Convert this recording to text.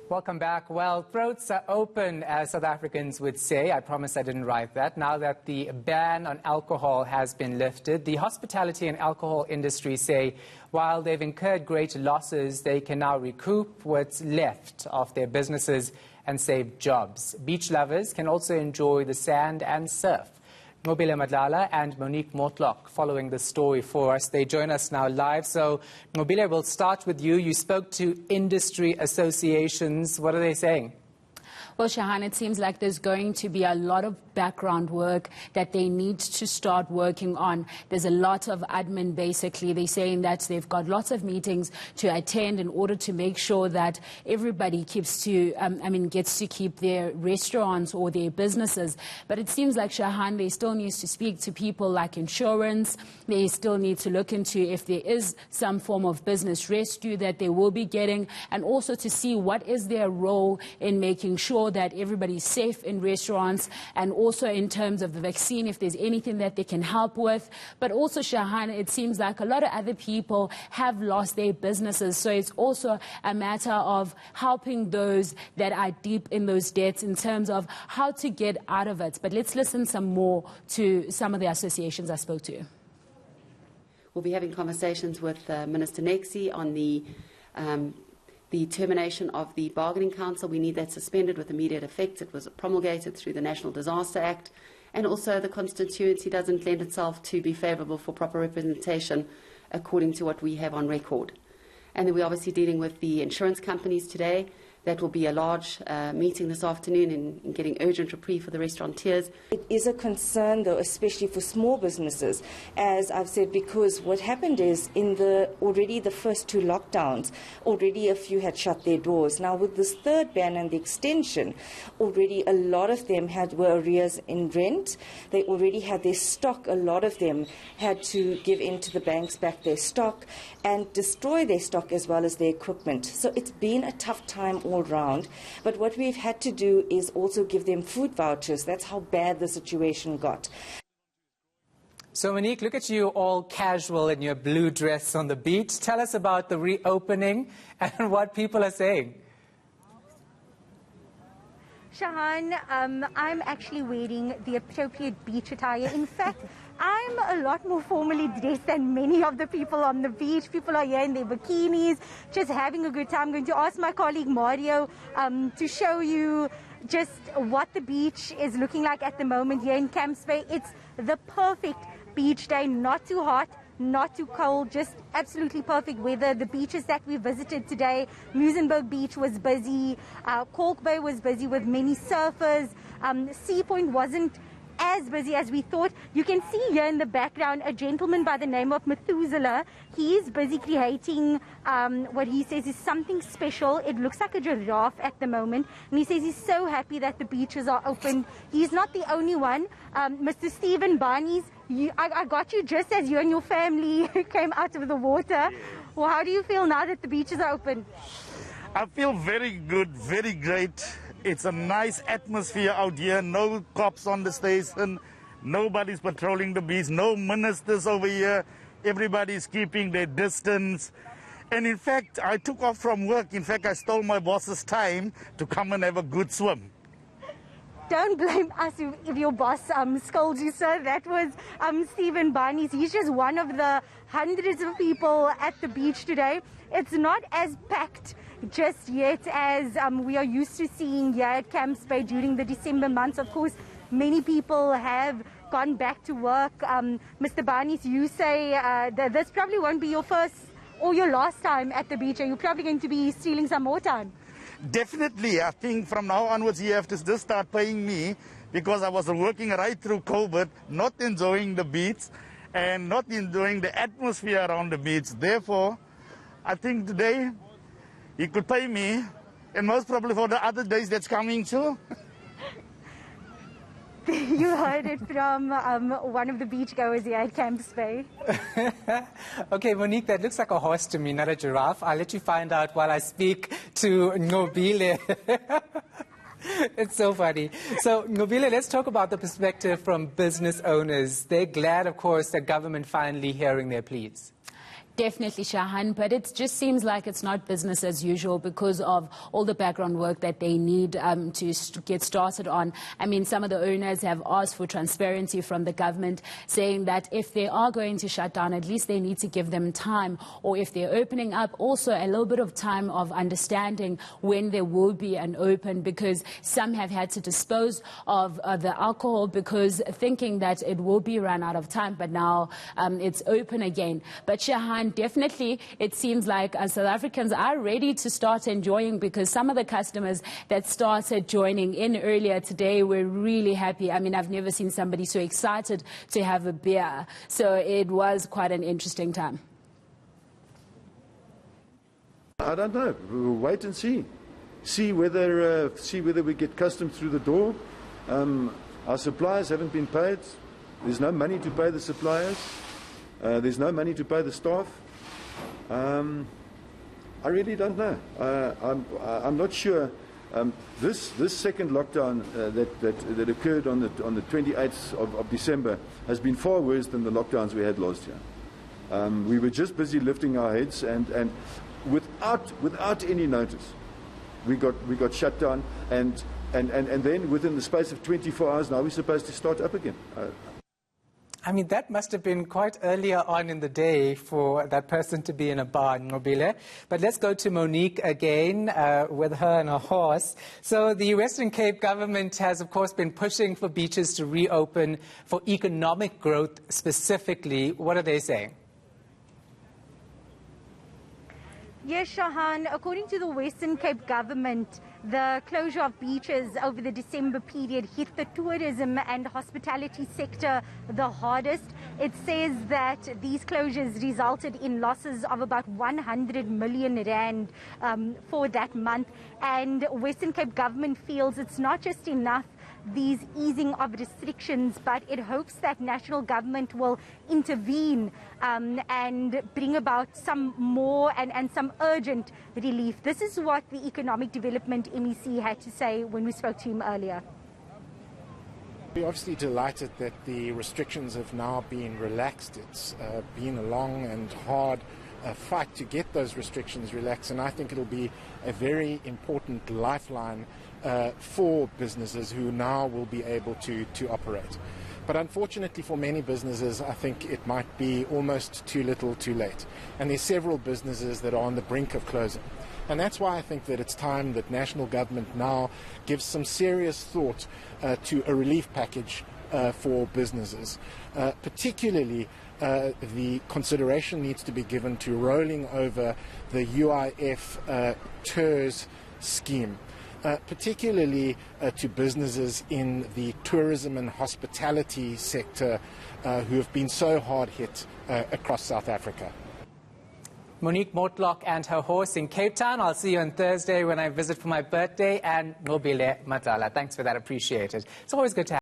Welcome back. Well, throats are open, as South Africans would say. I promise I didn't write that. Now that the ban on alcohol has been lifted, the hospitality and alcohol industry say while they've incurred great losses, they can now recoup what's left of their businesses and save jobs. Beach lovers can also enjoy the sand and surf. Nobile Madlala and Monique Mortlock following the story for us. They join us now live. So, Nobile, we'll start with you. You spoke to industry associations. What are they saying? Well, Shahan, it seems like there's going to be a lot of background work that they need to start working on. There's a lot of admin, basically. They're saying that they've got lots of meetings to attend in order to make sure that everybody gets to keep their restaurants or their businesses. But it seems like, Shahan, they still need to speak to people like insurance. They still need to look into if there is some form of business rescue that they will be getting, and also to see what is their role in making sure that everybody's safe in restaurants, and also in terms of the vaccine, if there's anything that they can help with. But also, Shahan, it seems like a lot of other people have lost their businesses. So it's also a matter of helping those that are deep in those debts in terms of how to get out of it. But let's listen some more to some of the associations I spoke to. We'll be having conversations with Minister Nexi on the termination of the Bargaining Council. We need that suspended with immediate effect. It was promulgated through the National Disaster Act. And also the constituency doesn't lend itself to be favourable for proper representation according to what we have on record. And then we're obviously dealing with the insurance companies today. That will be a large meeting this afternoon in getting urgent reprieve for the restaurateurs. It is a concern, though, especially for small businesses, as I've said, because what happened is already the first two lockdowns, already a few had shut their doors. Now, with this third ban and the extension, already a lot of them were arrears in rent. They already had their stock. A lot of them had to give in to the banks back their stock and destroy their stock as well as their equipment. So it's been a tough time all round, but what we've had to do is also give them food vouchers. That's how bad the situation got. So, Monique, look at you all casual in your blue dress on the beach. Tell us about the reopening and what people are saying. Shahan, I'm actually wearing the appropriate beach attire. In fact, I'm a lot more formally dressed than many of the people on the beach. People are here in their bikinis, just having a good time. I'm going to ask my colleague Mario to show you just what the beach is looking like at the moment here in Camps Bay. It's the perfect beach day, not too hot, not too cold, just absolutely perfect weather. The beaches that we visited today, Muizenberg Beach was busy, Kalk Bay was busy with many surfers, Sea Point wasn't as busy as we thought. You can see here in the background a gentleman by the name of Methuselah. He is busy creating what he says is something special. It looks like a giraffe at the moment, and he says he's so happy that the beaches are open. He's not the only one. Mr. Stephen Barnes, I got you just as you and your family came out of the water. Well, how do you feel now that the beaches are open? I feel very good, very great. It's a nice atmosphere out here. No cops on the station. Nobody's patrolling the beach. No ministers over here. Everybody's keeping their distance. And in fact, I took off from work. In fact, I stole my boss's time to come and have a good swim. Don't blame us if your boss scolds you, sir. That was Stephen Barnes. He's just one of the hundreds of people at the beach today. It's not as packed just yet as we are used to seeing here at Camps Bay during the December months. Of course, many people have gone back to work. Mr. Barnes, you say that this probably won't be your first or your last time at the beach. Are you probably going to be stealing some more time? Definitely. I think from now onwards you have to just start paying me, because I was working right through COVID, not enjoying the beach and not enjoying the atmosphere around the beach. Therefore, I think today you could pay me, and most probably for the other days that's coming too. You heard it from one of the beachgoers here at Camps Bay. Okay, Monique, that looks like a horse to me, not a giraffe. I'll let you find out while I speak to Nobile. It's so funny. So, Nobile, let's talk about the perspective from business owners. They're glad, of course, that government finally hearing their pleas. Definitely, Shahan, but it just seems like it's not business as usual because of all the background work that they need to get started on. I mean, some of the owners have asked for transparency from the government, saying that if they are going to shut down, at least they need to give them time, or if they're opening up, also a little bit of time of understanding when there will be an open, because some have had to dispose of the alcohol because thinking that it will be run out of time, but now it's open again. But Shahan, definitely, it seems like South Africans are ready to start enjoying, because some of the customers that started joining in earlier today were really happy. I mean, I've never seen somebody so excited to have a beer. So it was quite an interesting time. I don't know. We'll wait and see. See whether we get custom through the door. Our suppliers haven't been paid. There's no money to pay the suppliers. There's no money to pay the staff. I really don't know. I'm not sure. This second lockdown that occurred on the 28th of December has been far worse than the lockdowns we had last year. We were just busy lifting our heads, and without any notice, we got shut down, and then within the space of 24 hours, now we're supposed to start up again. I mean, that must have been quite earlier on in the day for that person to be in a bar, Nobile. But let's go to Monique again with her and her horse. So the Western Cape government has, of course, been pushing for beaches to reopen for economic growth specifically. What are they saying? Yes, Shahan, according to the Western Cape government, the closure of beaches over the December period hit the tourism and hospitality sector the hardest. It says that these closures resulted in losses of about 100 million rand for that month. And Western Cape government feels it's not just enough these easing of restrictions, but it hopes that national government will intervene and bring about some more and some urgent relief. This is what the Economic Development MEC had to say when we spoke to him earlier. We're obviously delighted that the restrictions have now been relaxed. It's been a long and hard fight to get those restrictions relaxed, and I think it'll be a very important lifeline for businesses who now will be able to operate. But unfortunately for many businesses, I think it might be almost too little too late. And there's several businesses that are on the brink of closing. And that's why I think that it's time that national government now gives some serious thought to a relief package for businesses. Particularly, the consideration needs to be given to rolling over the UIF TERS scheme. Particularly to businesses in the tourism and hospitality sector who have been so hard hit across South Africa. Monique Mortlock and her horse in Cape Town. I'll see you on Thursday when I visit for my birthday. And Nobile Matala. Thanks for that. Appreciate it. It's always good to have